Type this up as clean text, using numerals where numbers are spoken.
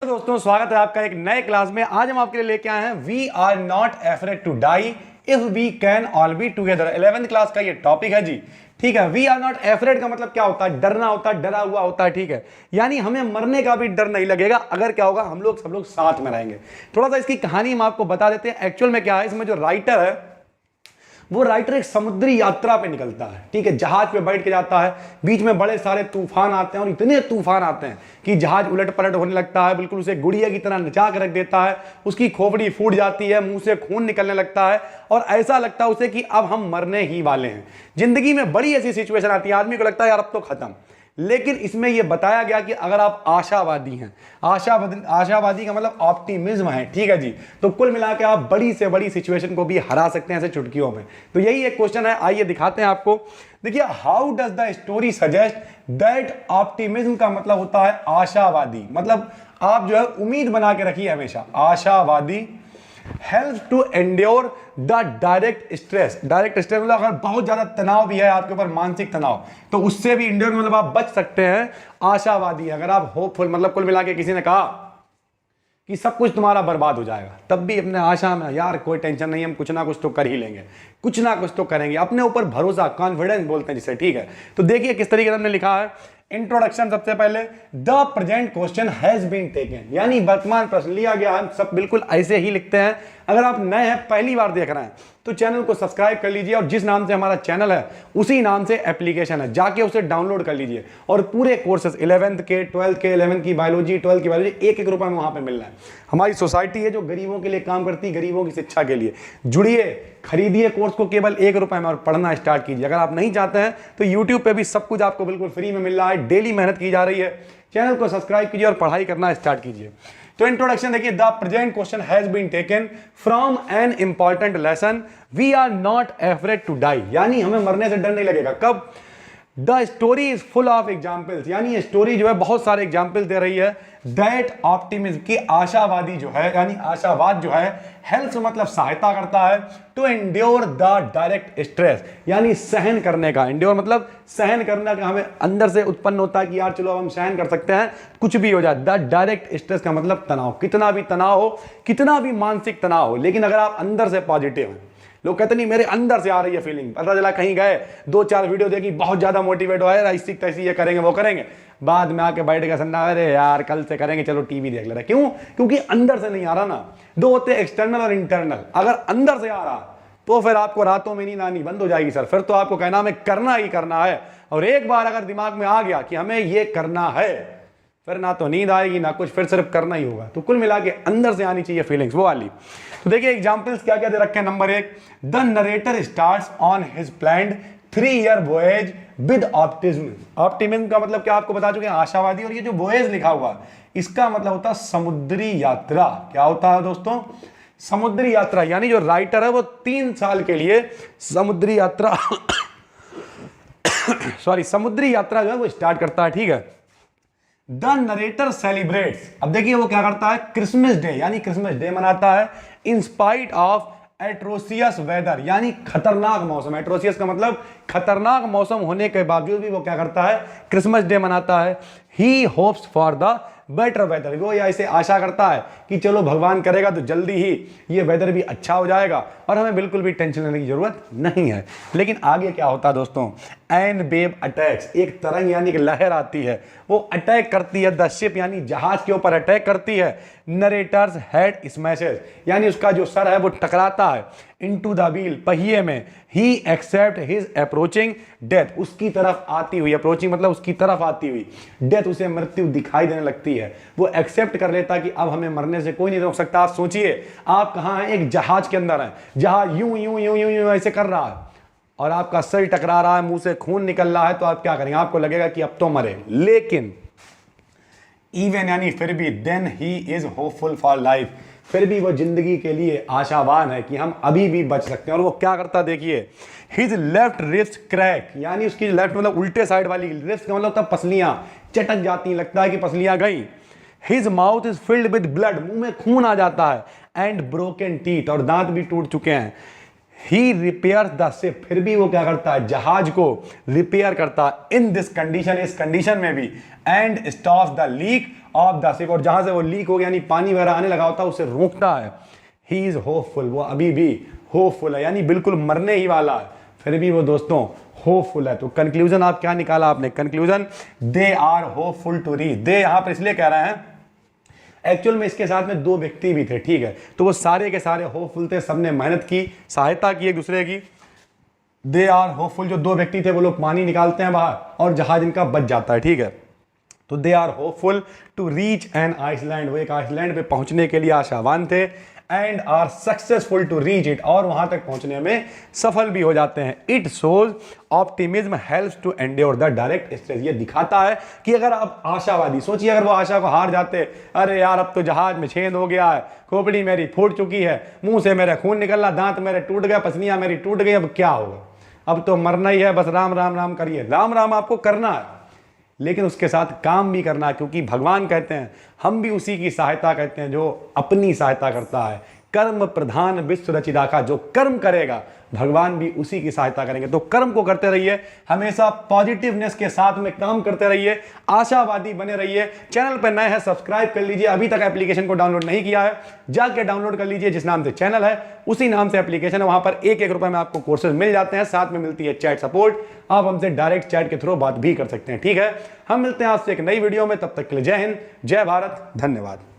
दोस्तों स्वागत है आपका एक नए क्लास में। आज हम आपके लिए लेके आए हैं we are not afraid to die if we can all be together. 11th class का ये टॉपिक है जी। ठीक है, वी आर नॉट एफ्रेड का मतलब क्या होता है? डरना होता है, डरा हुआ होता है। ठीक है, यानी हमें मरने का भी डर नहीं लगेगा अगर क्या होगा, हम लोग सब लोग साथ में रहेंगे। थोड़ा सा इसकी कहानी हम आपको बता देते हैं। एक्चुअल में क्या है, इसमें जो राइटर है वो राइटर एक समुद्री यात्रा पे निकलता है। ठीक है, जहाज पे बैठ के जाता है, बीच में बड़े सारे तूफान आते हैं और इतने तूफान आते हैं कि जहाज उलट पलट होने लगता है, बिल्कुल उसे गुड़िया की तरह नचा के रख देता है। उसकी खोपड़ी फूट जाती है, मुंह से खून निकलने लगता है और ऐसा लगता है उसे कि अब हम मरने ही वाले हैं। जिंदगी में बड़ी ऐसी सिचुएशन आती है, आदमी को लगता है यार अब तो खत्म। लेकिन इसमें यह बताया गया कि अगर आप आशावादी हैं, आशावादी का मतलब ऑप्टिमिज्म है। ठीक है जी, तो कुल मिला के आप बड़ी से बड़ी सिचुएशन को भी हरा सकते हैं ऐसे चुटकियों में। तो यही एक क्वेश्चन है, आइए दिखाते हैं आपको। देखिए, how does the story suggest that optimism का मतलब होता है आशावादी, मतलब आप जो है उम्मीद बना के रखिए हमेशा। आशावादी help to endure the direct stress. Direct stress मतलब अगर बहुत ज्यादा तनाव भी है आपके ऊपर, मानसिक तनाव, तो उससे भी एंड्योर मतलब आप बच सकते हैं। आशावादी अगर आप होपफुल, मतलब कुल मिला के किसी ने कहा कि सब कुछ तुम्हारा बर्बाद हो जाएगा, तब भी अपने आशा में यार कोई टेंशन नहीं, हम कुछ ना कुछ तो कर ही लेंगे, कुछ ना कुछ तो करेंगे। अपने ऊपर भरोसा, कॉन्फिडेंस बोलते हैं जिसे। ठीक है, तो देखिए किस तरीके से हमने लिखा है। इंट्रोडक्शन सबसे पहले, the present question has been taken, यानी वर्तमान प्रश्न लिया गया है। सब बिल्कुल ऐसे ही लिखते हैं। अगर आप नए हैं, पहली बार देख रहे हैं, तो चैनल को सब्सक्राइब कर लीजिए और जिस नाम से हमारा चैनल है उसी नाम से एप्लीकेशन है, जाके उसे डाउनलोड कर लीजिए। और पूरे कोर्सेज 11th के, 12th के, 11th की बायोलॉजी, 12th की बायोलॉजी, एक रुपए में वहां पे मिल रहा है। हमारी सोसाइटी है जो गरीबों के लिए काम करती है, गरीबों की शिक्षा के लिए। जुड़िए, खरीदिए कोर्स को केवल 1 रुपए में और पढ़ना स्टार्ट कीजिए। अगर आप नहीं चाहते हैं तो यूट्यूब पे भी सब कुछ आपको बिल्कुल फ्री में मिल रहा है। डेली मेहनत की जा रही है। चैनल को सब्सक्राइब कीजिए और पढ़ाई करना स्टार्ट कीजिए। तो इंट्रोडक्शन देखिए, the present question has been taken from an important lesson, we are not afraid to die, यानी हमें मरने से डर नहीं लगेगा। कब? The story is full of examples, यानी स्टोरी जो है बहुत सारे एग्जाम्पल्स दे रही है। दैट ऑप्टिमिज्म की आशावादी जो है, यानी आशावाद जो है, हेल्प मतलब सहायता करता है, to endure the direct stress, यानी सहन करने का। एंड्योर मतलब सहन करने का, हमें अंदर से उत्पन्न होता है कि यार चलो अब हम सहन कर सकते हैं, कुछ भी हो जाए। द डायरेक्ट स्ट्रेस का मतलब तनाव, कितना भी तनाव हो, कितना भी मानसिक तनाव हो, लेकिन अगर आप अंदर से पॉजिटिव हैं। लोग कहते नहीं मेरे अंदर से आ रही है फीलिंग, पता चला कहीं गए, 2-4 वीडियो देखी, बहुत ज्यादा मोटिवेट हो, ऐसी तैसी ये करेंगे वो करेंगे, बाद में आके बैठ गए सन्ना, अरे यार कल से करेंगे, चलो टीवी देख ले रहे। क्यों? क्योंकि अंदर से नहीं आ रहा ना। दो होते एक्सटर्नल और इंटरनल। अगर अंदर से आ रहा तो फिर आपको रातों में नींद आनी बंद हो जाएगी सर। फिर तो आपको कहना हमें करना ही करना है, और एक बार अगर दिमाग में आ गया कि हमें ये करना है, फिर ना तो नींद आएगी ना कुछ, फिर सिर्फ करना ही होगा। तो कुल मिला के अंदर से आनी चाहिए फीलिंग्स, वो वाली। तो देखिए एग्जांपल्स क्या क्या दे रखे हैं। Number 1, the narrator starts on his planned 3-year voyage with optimism. Optimism का मतलब क्या आपको बता चुके हैं, आशावादी। और ये जो वॉयेज लिखा हुआ इसका मतलब होता है समुद्री यात्रा। क्या होता है दोस्तों? समुद्री यात्रा, यानी जो राइटर है वो 3 साल के लिए समुद्री यात्रा समुद्री यात्रा जो है वो स्टार्ट करता है। ठीक है, द नरेटर सेलिब्रेट्स, अब देखिए वो क्या करता है, क्रिसमस डे, यानी क्रिसमस डे मनाता है, in spite of atrocious weather, यानी खतरनाक मौसम। एट्रोसियस का मतलब खतरनाक मौसम होने के बावजूद भी वो क्या करता है, क्रिसमस डे मनाता है। He hopes for the better weather, वो ऐसे आशा करता है कि चलो भगवान करेगा तो जल्दी ही ये वेदर भी अच्छा हो जाएगा और हमें बिल्कुल भी टेंशन लेने की जरूरत नहीं है। लेकिन आगे क्या होता है दोस्तों, एन वेव अटैक्स, एक तरंग यानी कि लहर आती है, वो अटैक करती है द शिप, यानी जहाज के ऊपर अटैक करती है। नरेटर्स हेड स्मैशेस, यानी उसका जो सर है वो टकराता है इनटू द व्हील, पहिए में। ही एक्सेप्ट हिज अप्रोचिंग डेथ, उसकी तरफ आती हुई, अप्रोचिंग मतलब उसकी तरफ आती हुई डेथ, उसे मृत्यु दिखाई देने लगती है। वो एक्सेप्ट कर लेता कि अब हमें मरने से कोई नहीं रोक सकता। आप सोचिए आप कहां हैं, एक जहाज के अंदर हैं, जहाज यूं यूं यूं यूं यूं ऐसे कर रहा है और आपका सर टकरा रहा है, मुंह से खून निकल रहा है, तो आप क्या करेंगे? आपको लगेगा कि अब तो मरे। लेकिन इवन, यानी फिर भी, then he is hopeful for life, फिर भी वो जिंदगी के लिए आशावान है कि हम अभी भी बच सकते हैं। और वो क्या करता है देखिए, हिज लेफ्ट रिस्ट क्रैक, यानी उसकी लेफ्ट मतलब उल्टे साइड वाली रिस्ट का मतलब होता है पसलियां चटक जाती, लगता है कि पसलियां गई। His mouth is filled with blood, मुंह में खून आ जाता है। एंड ब्रोकन टीथ, और दांत भी टूट चुके हैं। ही रिपेयर द शिप, फिर भी वो क्या करता है, जहाज को रिपेयर करता है, इन दिस कंडीशन, इस कंडीशन में भी, and stop the leak of the ship, और जहां से वो लीक हो गया यानी पानी वगैरह आने लगा होता है उसे रोकता है। ही इज होपफुल, वो अभी भी होपफुल है, यानी बिल्कुल मरने ही वाला है, फिर भी वो दोस्तों होपफुल है। तो कंक्लूजन आप क्या निकाला आपने, conclusion they are hopeful to reach. They यहां पर इसलिए कह रहे हैं, एक्चुअल में इसके साथ में दो व्यक्ति भी थे, ठीक है, तो वो सारे के सारे होपफुल थे, सबने मेहनत की, सहायता की एक दूसरे की। दे आर होपफुल, जो दो व्यक्ति थे वो लोग पानी निकालते हैं बाहर और जहाज इनका बच जाता है, ठीक है। तो they are hopeful to reach an island, वो एक आइसलैंड पे पहुंचने के लिए आशावान थे, and are successful to reach it, और वहां तक पहुंचने में सफल भी हो जाते हैं। It shows optimism helps to endure the direct stress, ये दिखाता है कि अगर आप आशावादी, सोचिए अगर वो आशा को हार जाते, अरे यार अब तो जहाज में छेद हो गया है, खोपड़ी मेरी फूट चुकी है, मुंह से मेरा खून निकलना, दांत मेरे टूट गए, पसलियां मेरी टूट गई, अब क्या होगा, अब तो मरना ही है, बस राम राम राम करिए। राम राम आपको करना है, लेकिन उसके साथ काम भी करना है, क्योंकि भगवान कहते हैं हम भी उसी की सहायता करते हैं जो अपनी सहायता करता है। कर्म प्रधान विश्व रचिराखा, जो कर्म करेगा भगवान भी उसी की सहायता करेंगे। तो कर्म को करते रहिए, हमेशा पॉजिटिवनेस के साथ में काम करते रहिए, आशावादी बने रहिए। चैनल पर नए हैं सब्सक्राइब कर लीजिए, अभी तक एप्लीकेशन को डाउनलोड नहीं किया है जाके डाउनलोड कर लीजिए, जिस नाम से चैनल है उसी नाम से एप्लीकेशन है, वहां पर एक रुपए में आपको कोर्सेज मिल जाते हैं, साथ में मिलती है चैट सपोर्ट, आप हमसे डायरेक्ट चैट के थ्रू बात भी कर सकते हैं, ठीक है। हम मिलते हैं आपसे एक नई वीडियो में, तब तक के लिए जय हिंद, जय भारत, धन्यवाद।